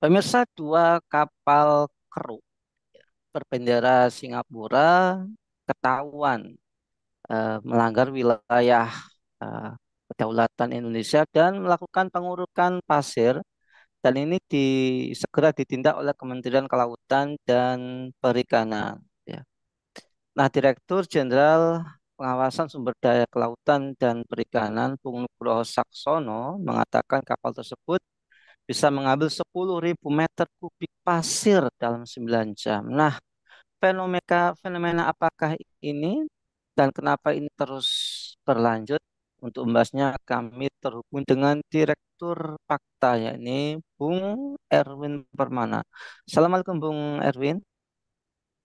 Pemirsa, dua kapal kru berbendera Singapura ketahuan melanggar wilayah eh, kedaulatan Indonesia dan melakukan pengurukan pasir, dan ini segera ditindak oleh Kementerian Kelautan dan Perikanan. Ya. Nah, Direktur Jenderal Pengawasan Sumber Daya Kelautan dan Perikanan, Bung Nugroho Saksono, mengatakan kapal tersebut bisa mengambil 10.000 meter kubik pasir dalam 9 jam. Nah, fenomena apakah ini dan kenapa ini terus berlanjut? Untuk membahasnya kami terhubung dengan Direktur Fakta, yakni Bung Erwin Permana. Assalamualaikum Bung Erwin.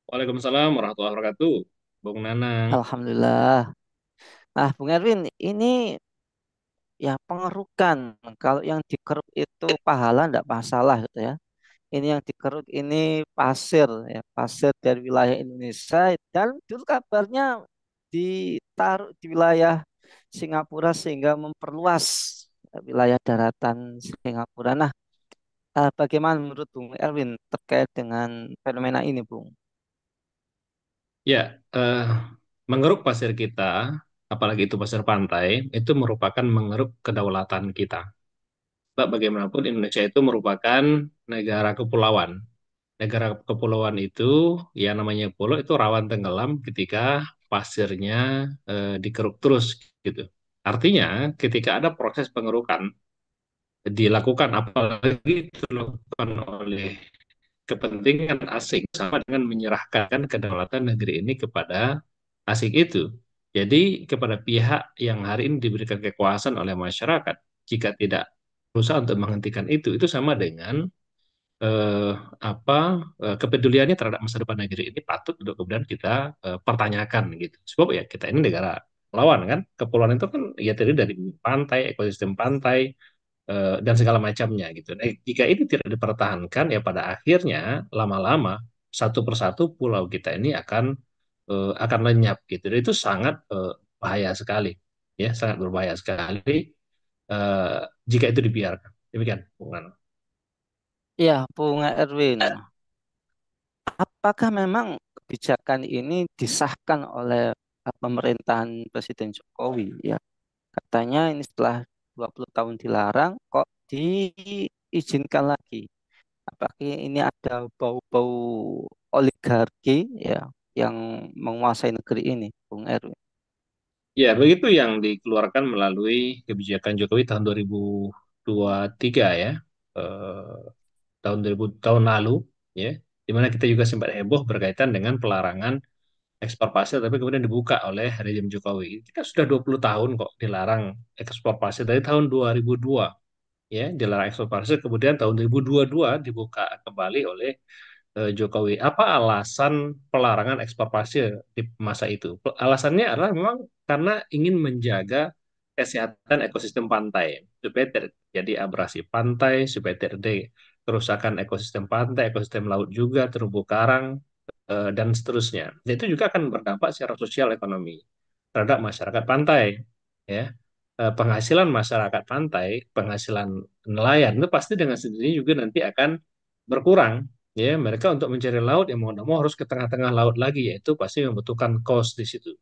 Waalaikumsalam warahmatullahi wabarakatuh. Bung Nanang. Alhamdulillah. Nah, Bung Erwin, ini ya pengerukan. Kalau yang dikeruk itu pahala enggak masalah gitu ya. Ini yang dikeruk ini pasir ya, pasir dari wilayah Indonesia, dan dulu kabarnya ditaruh di wilayah Singapura sehingga memperluas wilayah daratan Singapura. Nah, bagaimana menurut Bung Erwin terkait dengan fenomena ini, Bung? Ya, mengeruk pasir kita, apalagi itu pasir pantai, itu merupakan mengeruk kedaulatan kita. Sebab bagaimanapun Indonesia itu merupakan negara kepulauan. Negara kepulauan itu, yang namanya pulau itu rawan tenggelam ketika pasirnya dikeruk terus gitu. Artinya, ketika ada proses pengerukan dilakukan, apalagi dilakukan oleh kepentingan asing sama dengan menyerahkan kedaulatan negeri ini kepada asing itu. Jadi kepada pihak yang hari ini diberikan kekuasaan oleh masyarakat, jika tidak berusaha untuk menghentikan itu sama dengan eh, apa kepeduliannya terhadap masa depan negeri ini patut untuk kemudian kita pertanyakan gitu. Sebab ya kita ini negara lawan kan, kepulauan itu kan ya terdiri dari pantai, ekosistem pantai, dan segala macamnya gitu. Nah, jika ini tidak dipertahankan ya pada akhirnya lama-lama satu persatu pulau kita ini akan lenyap gitu. Dan itu sangat bahaya sekali, ya sangat berbahaya sekali eh, jika itu dibiarkan. Demikian, Bung Nana. Ya, Bung Erwin, apakah memang kebijakan ini disahkan oleh pemerintahan Presiden Jokowi? Ya, katanya ini setelah 20 tahun dilarang kok diizinkan lagi. Apakah ini ada bau-bau oligarki ya yang menguasai negeri ini, Bung Erwin? Ya, begitu yang dikeluarkan melalui kebijakan Jokowi tahun 2023 ya. Eh, tahun 2000 tahun lalu ya, di mana kita juga sempat heboh berkaitan dengan pelarangan ekspor pasir tapi kemudian dibuka oleh rezim Jokowi. Kita sudah 20 tahun kok dilarang ekspor pasir dari tahun 2002 ya, dilarang ekspor pasir kemudian tahun 2022 dibuka kembali oleh Jokowi. Apa alasan pelarangan ekspor pasir di masa itu? Alasannya adalah memang karena ingin menjaga kesehatan ekosistem pantai supaya tidak terjadi abrasi pantai, supaya tidak terjadi kerusakan ekosistem pantai, ekosistem laut juga, terumbu karang, dan seterusnya. Dan itu juga akan berdampak secara sosial ekonomi terhadap masyarakat pantai. Ya, penghasilan masyarakat pantai, penghasilan nelayan itu pasti dengan sendirinya juga nanti akan berkurang. Ya, mereka untuk mencari laut yang mau tidak mau harus ke tengah-tengah laut lagi, yaitu pasti membutuhkan cost di situ,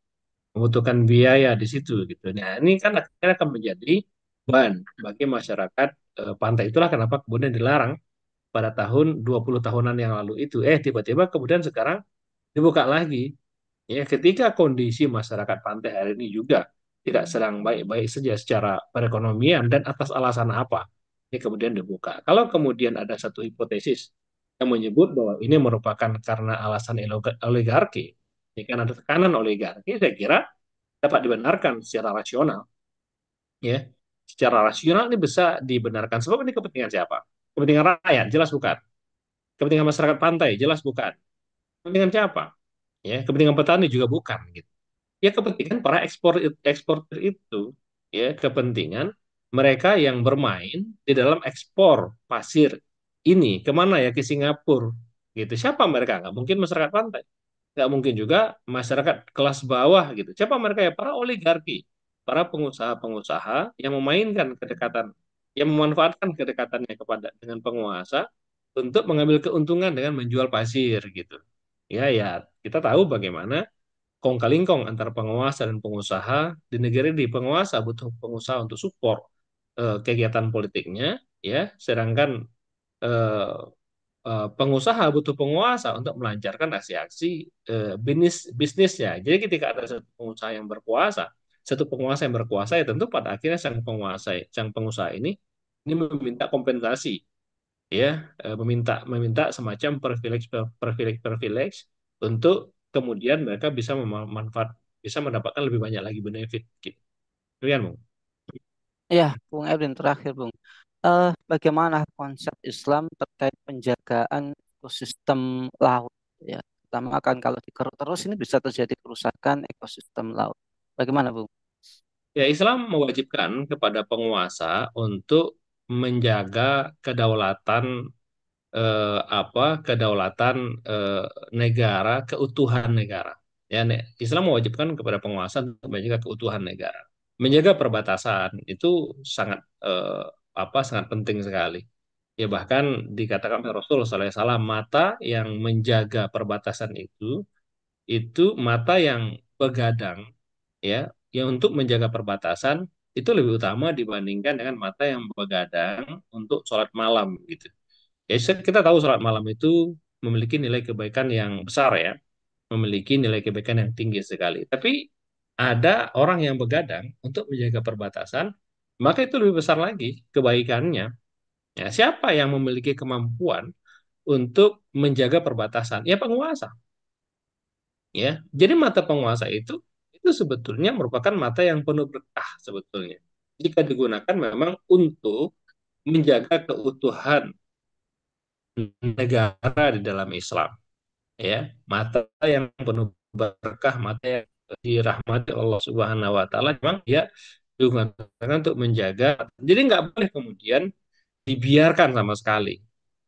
membutuhkan biaya di situ gitu. Nah, ini kan akhirnya akan menjadi beban bagi masyarakat pantai. Itulah kenapa kemudian dilarang pada tahun 20 tahunan yang lalu itu. Tiba-tiba kemudian sekarang dibuka lagi. Ya, ketika kondisi masyarakat pantai hari ini juga tidak sedang baik-baik saja secara perekonomian dan atas alasan apa, ini kemudian dibuka. Kalau kemudian ada satu hipotesis yang menyebut bahwa ini merupakan karena alasan oligarki, ini kan ada tekanan oligarki, saya kira dapat dibenarkan secara rasional. Ya, secara rasional ini bisa dibenarkan. Sebab ini kepentingan siapa? Kepentingan rakyat, jelas bukan. Kepentingan masyarakat pantai, jelas bukan. Kepentingan siapa? Ya, kepentingan petani juga bukan gitu. Ya kepentingan para eksportir itu, ya kepentingan mereka yang bermain di dalam ekspor pasir ini kemana ya, ke Singapura gitu. Siapa mereka? Nggak mungkin masyarakat pantai, nggak mungkin juga masyarakat kelas bawah gitu. Siapa mereka ya? Para oligarki, para pengusaha-pengusaha yang memainkan kedekatan, yang memanfaatkan kedekatannya kepada dengan penguasa untuk mengambil keuntungan dengan menjual pasir gitu. Ya, ya, kita tahu bagaimana kong kali kong antara penguasa dan pengusaha di negara ini. Penguasa butuh pengusaha untuk support kegiatan politiknya, ya, sedangkan eh, pengusaha butuh penguasa untuk melancarkan aksi-aksi bisnisnya. Jadi ketika ada satu pengusaha yang berkuasa, satu penguasa yang berkuasa, ya tentu pada akhirnya sang pengusaha ini meminta kompensasi, ya, meminta semacam privilege untuk kemudian mereka bisa memanfaat, bisa mendapatkan lebih banyak lagi benefit gitu. Demikian, Bung. Ya, Bung Erwin terakhir, Bung. Bagaimana konsep Islam terkait penjagaan ekosistem laut? Ya, pertama kan kalau dikeruk terus ini bisa terjadi kerusakan ekosistem laut. Bagaimana, Bung? Ya, Islam mewajibkan kepada penguasa untuk menjaga kedaulatan, kedaulatan negara, keutuhan negara. Ya, Islam mewajibkan kepada penguasa untuk menjaga keutuhan negara. Menjaga perbatasan itu sangat sangat penting sekali. Ya, bahkan dikatakan oleh Rasul sallallahu alaihi wasallam, mata yang menjaga perbatasan itu mata yang begadang, ya, yang untuk menjaga perbatasan itu lebih utama dibandingkan dengan mata yang begadang untuk sholat malam gitu. Ya, kita tahu sholat malam itu memiliki nilai kebaikan yang besar, ya, memiliki nilai kebaikan yang tinggi sekali. Tapi ada orang yang begadang untuk menjaga perbatasan, maka itu lebih besar lagi kebaikannya. Ya, siapa yang memiliki kemampuan untuk menjaga perbatasan? Ya, penguasa. Ya, jadi mata penguasa itu sebetulnya merupakan mata yang penuh berkah sebetulnya. Jika digunakan memang untuk menjaga keutuhan negara di dalam Islam, ya, mata yang penuh berkah, mata yang dirahmati Allah Subhanahu wa taala, memang dia digunakan untuk menjaga. Jadi nggak boleh kemudian dibiarkan sama sekali.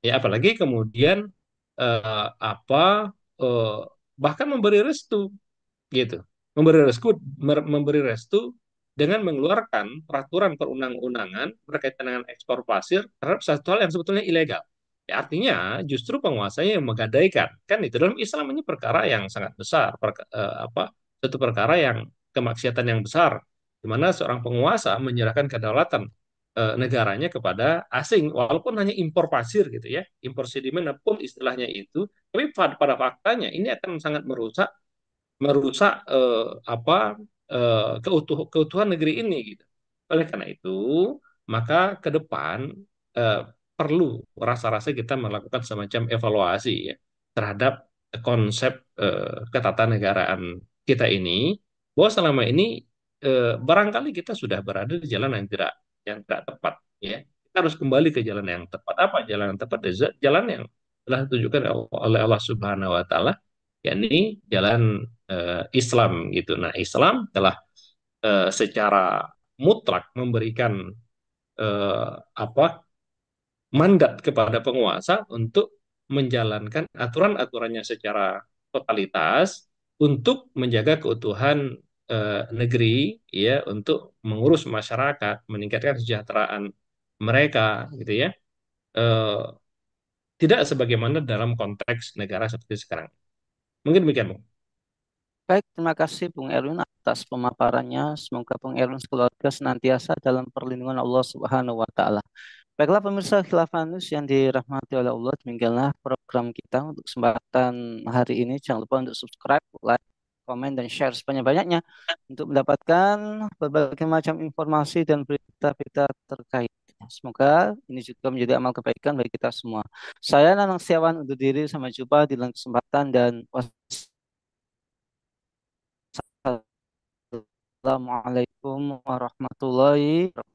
Ya, apalagi kemudian eh, apa eh, bahkan memberi restu gitu. Memberi restu dengan mengeluarkan peraturan perundang-undangan berkaitan dengan ekspor pasir terhadap satu hal yang sebetulnya ilegal. Ya, artinya justru penguasanya yang menggadaikan. Kan itu dalam Islam ini perkara yang sangat besar, satu perkara yang kemaksiatan yang besar, di mana seorang penguasa menyerahkan kedaulatan negaranya kepada asing, walaupun hanya impor pasir gitu ya, impor sedimen pun istilahnya itu, tapi pada faktanya ini akan sangat merusak keutuhan negeri ini gitu. Oleh karena itu, maka ke depan eh, perlu rasa-rasa kita melakukan semacam evaluasi, ya, terhadap konsep ketatanegaraan kita ini, bahwa selama ini barangkali kita sudah berada di jalan yang tidak tepat, ya. Kita harus kembali ke jalan yang tepat. Apa jalan yang tepat? Jalan yang telah ditunjukkan oleh Allah Subhanahu wa taala, yakni jalan Islam gitu. Nah, Islam telah secara mutlak memberikan apa mandat kepada penguasa untuk menjalankan aturan-aturannya secara totalitas untuk menjaga keutuhan negeri, ya, untuk mengurus masyarakat, meningkatkan kesejahteraan mereka gitu ya. Eh, Tidak sebagaimana dalam konteks negara seperti sekarang. Mungkin demikian, Bung. Baik, terima kasih Bung Erwin atas pemaparannya. Semoga Bung Erwin sekeluarga senantiasa dalam perlindungan Allah Subhanahu wa taala. Baiklah pemirsa Khilafah News yang dirahmati oleh Allah, demikianlah program kita untuk kesempatan hari ini. Jangan lupa untuk subscribe, like, komen, dan share sebanyak-banyaknya untuk mendapatkan berbagai macam informasi dan berita-berita terkait. Semoga ini juga menjadi amal kebaikan bagi kita semua. Saya Nanang Setiawan undur diri, sampai jumpa di lain kesempatan dan wassalamualaikum warahmatullahi wabarakatuh.